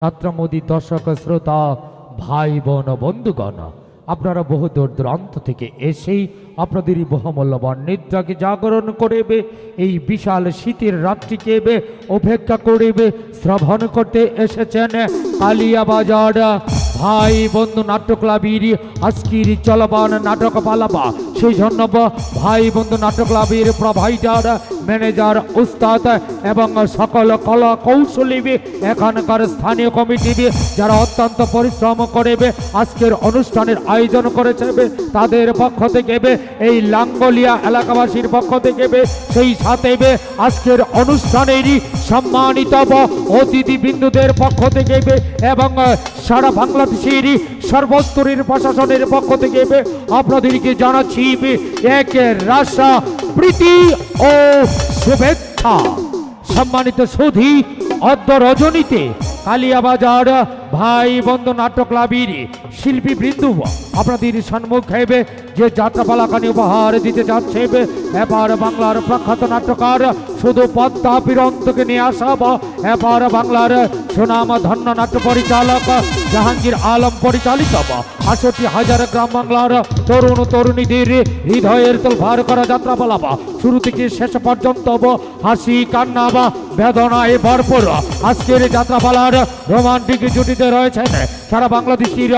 ছাত্রমোদী দর্শক শ্রোতা ভাই বোন বন্ধুগণ, আপনারা বহু দূর দূরান্ত থেকে এসেই আপনাদের বহুমূল্যবান নিদ্রাকে জাগরণ করিবে, এই বিশাল শীতের রাত্রিকে অপেক্ষা করিবে শ্রবণ করতে এসেছেন কালিয়াবাজার ভাই বন্ধু নাট্য ক্লাবের আজকের চলমান নাটক পালাবা। সেই জন্য ভাই বন্ধু নাট্য ক্লাবের প্রোভাইডার, ম্যানেজার, উস্তাদ এবং সকল কলা কৌশলী এখানকার স্থানীয় কমিটি যারা অত্যন্ত পরিশ্রম করবে আজকের অনুষ্ঠানের আয়োজন করেছে, তাদের পক্ষ থেকে এই লাঙ্গলিয়া এলাকাবাসীর পক্ষ থেকে সেই সাথে আজকের অনুষ্ঠানেরই সম্মানিত অতিথিবৃন্দদের পক্ষ থেকে এবং সারা বাংলাদেশের সর্বস্তরের প্রশাসনের পক্ষ থেকে আপনাদেরকে জানাচ্ছি এক রাশা প্রীতি ও শুভেচ্ছা। সম্মানিত সুধী, অদ্য রজনীতে কালিয়াবাজার ভাই বন্ধু নাট্য ক্লাবের শিল্পী বৃন্দু আপনাদের সম্মুখে যে যাত্রাপালাখানি উপহার দিতে যাচ্ছে, এবার বাংলার প্রখ্যাত নাট্যকার শুধু পদ্মা বীরন্তকে নিয়ে আসা, এবার বাংলার সুনাম ধন্য নাট্য পরিচালক জাহাঙ্গীর আলম পরিচালিত ৬৮,০০০ গ্রাম বাংলার তরুণ তরুণীদের হৃদয়ের তোলপাড় করা যাত্রাপালা শুরু থেকে শেষ পর্যন্ত হাসি কান্না বা বেদনায় ভরপুর আজকের যাত্রাপালার রোমান্টিক জুটিতে রয়েছেন সারা বাংলাদেশের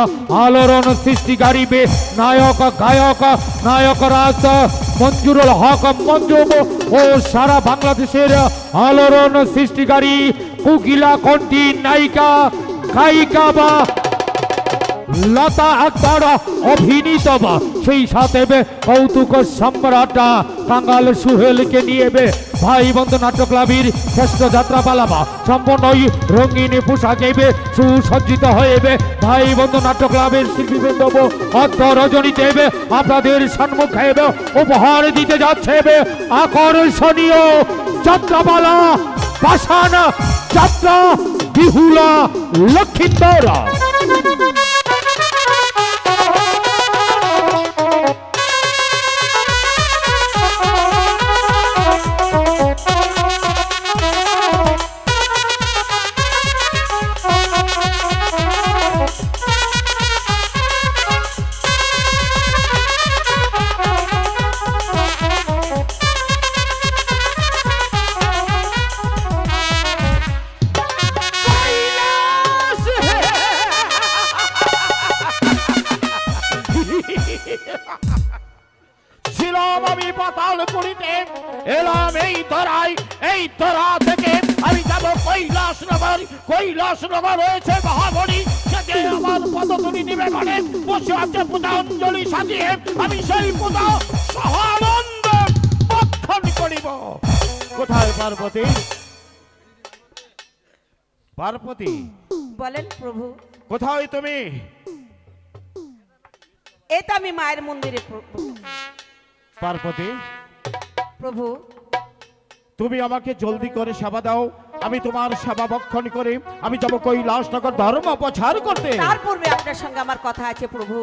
আলোড়ন সৃষ্টিকারী নায়ক গায়ক নায়করাজ মঞ্জুরুল হক মঞ্জু ও সারা বাংলাদেশের আলোড়ন সৃষ্টিকারী কোকিলা কণ্ঠী নায়িকা গায়িকা বা লতা আকবর অভিনীত সেই সাথে কৌতুক সম্রাট কাঙ্গাল সুহেলকে নিয়ে ভাই বন্ধু নাট্য ক্লাবের শ্রেষ্ঠ যাত্রাপালা সম্পূর্ণই রঙিন পোশাকে সুসজ্জিত হয়ে ভাই বন্ধু নাট্য ক্লাবের শিল্পীবৃন্দ অর্ধ রজনীতে আপনাদের সম্মুখে উপহার দিতে যাচ্ছে আকর্ষণীয় যাত্রাপালা পাষাণ যাত্রা বিহুলা লক্ষিন্দর। ছিলাম আমি পাতালপুরীতে, এলাম এই ধরায়, এই ধরা থেকে আমি যাব কৈলাসনগর। কৈলাসনগর রয়েছে মহাবলী, সেটি আমার পদতুলি নিবে মানে বসে আছে পূজাঞ্জলি সাজিয়ে, আমি সেই পূজা সহানন্দ বক্ষণ করিব। কোথায় পার্বতী? পার্বতী বলেন প্রভু। কোথায় তুমি? এটা আমি মায়ের মন্দিরে পার্বতী প্রভু। তুমি আমাকে জলদি করে সেবা দাও, আমি তোমার সেবা ভক্ষণ করে আমি যাব কৈলাসনগর ধর্ম প্রচার করতে। তার পূর্বে আপনার সঙ্গে আমার কথা আছে প্রভু।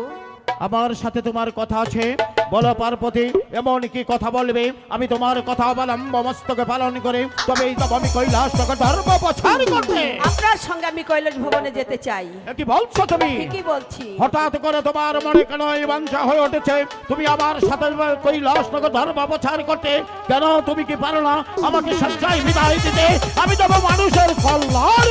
আমার সাথে তোমার কথা আছে? বলো পার্বতী, এমন কি কথা বলবে? আমি তোমার কথা অবলম্ব মস্তকে পালন করে তবেই যাব আমি কৈলাসনগর ধর্ম প্রচার করতে। আপনার সঙ্গে আমি কৈলাস ভবনে যেতে চাই। কি বলছো তুমি? কি বলছি? হঠাৎ করে তোমার মনে কেন এই বাঞ্ছা হয়ে উঠেছে তুমি আমার সাথে কৈলাসনগর ধর্ম প্রচার করতে? কেন তুমি কি পারো না আমাকে সঞ্চয় বিদায় দিতে? আমি যাব মানুষের কল্যাণ।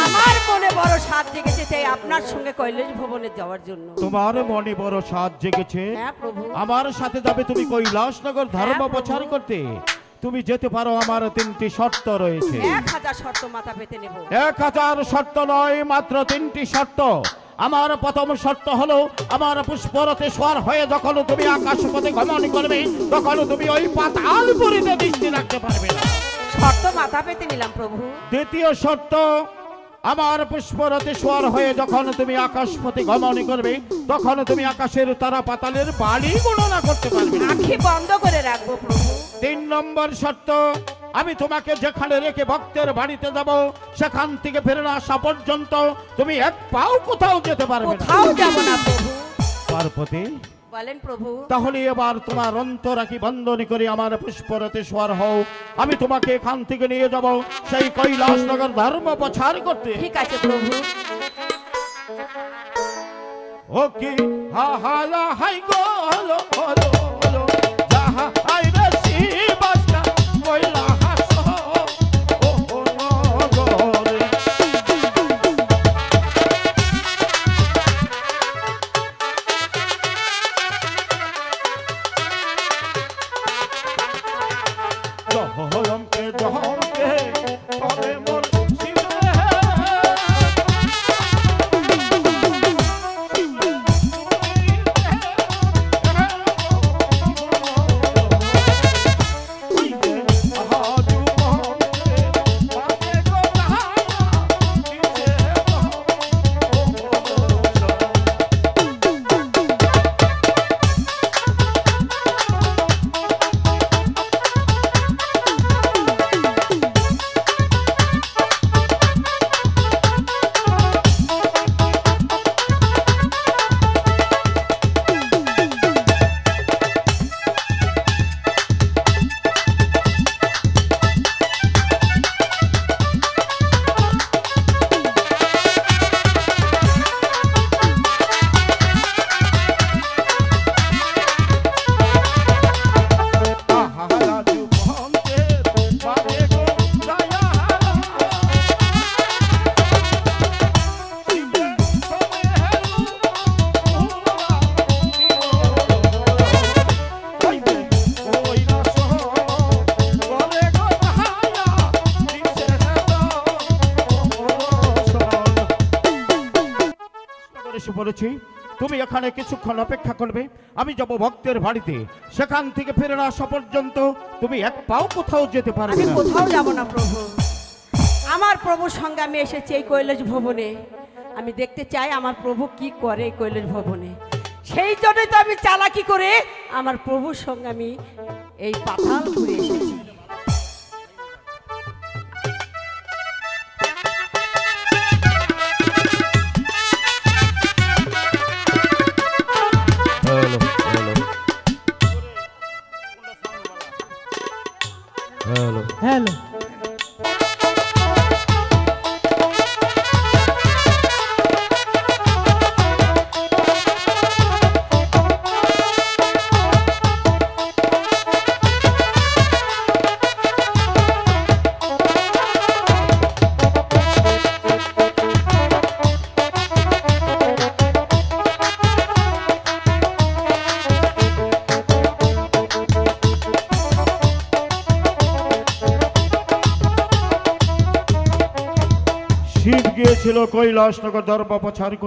আমার মনে বড় সাধ জেগেছে তাই আপনার সঙ্গে কৈলাস ভবনে যাওয়ার জন্য। তোমার মনে বড় সাধ জেগেছে? হ্যাঁ প্রভু। আমার সাথে যাবে তুমি কৈলাসনগর ধর্ম প্রচার করতে? তুমি যেতে পারো, আমার 3টি শর্ত রয়েছে। 1000 শর্ত মাথা পেতে নেব। 1000 শর্ত নয়, মাত্র 3টি শর্ত। আমার প্রথম শর্ত হলো আমার পুষ্পরথে সওয়ার হয়ে যখন তুমি আকাশপথে গমন করবে তখন তুমি ওই পাতালপুরীতে দৃষ্টি রাখতে পারবে না। শর্ত মাথা পেতে নিলাম প্রভু। দ্বিতীয় শর্ত, আমার পুষ্পরথে সওয়ার হয়ে যখন তুমি আকাশপথে গমন করবে তখন তুমি আকাশের তারা পাতালের বাড়ি গণনা করতে পারবে না। আঁখি বন্ধ করে রাখবো প্রভু। 3 নম্বর শর্ত, আমি তোমাকে যেখানে রেখে ভক্তের বাড়িতে যাব সেখান থেকে ফিরে না আসা পর্যন্ত তুমি এক পাও কোথাও যেতে পারবে না। কোথাও যাব না প্রভু। পার্বতী বলেন প্রভু। তাহলে এবার তোমার অন্তরাখি বন্ধনী করে আমার পুষ্পরতে সোয়ার হও। আমি তোমাকে এখান থেকে নিয়ে যাব সেই কৈলাসনগর ধর্ম প্রচার করতে। ঠিক আছে প্রভু। ও কি হা হা লা হাই গো হলো হলো হলো যাহা আই রে শিবাস্তা কৈলাস ও ও নগরে। জহরমকে জহরমকে তবে মোর শিবে বলেছি তুমি এখানে কিছুক্ষণ অপেক্ষা করবে। আমি যাব ভক্তের বাড়িতে, সেখান থেকে ফিরে না আসা পর্যন্ত তুমি এক পাও কোথাও যেতে পারবে আমি না। কোথাও যাব না প্রভু। আমার প্রভুর সঙ্গে আমি এসেছি এই কৈলাস ভবনে। আমি দেখতে চাই আমার প্রভু কি করে এই কৈলাস ভবনে। সেই জন্যই তো আমি চালাকি করে আমার প্রভুর সঙ্গে আমি এই পাতাল ঘুরে এসেছি। Hello hello hello. শিব গিয়েছিল কৈলাসনগর ধর্ম প্রচার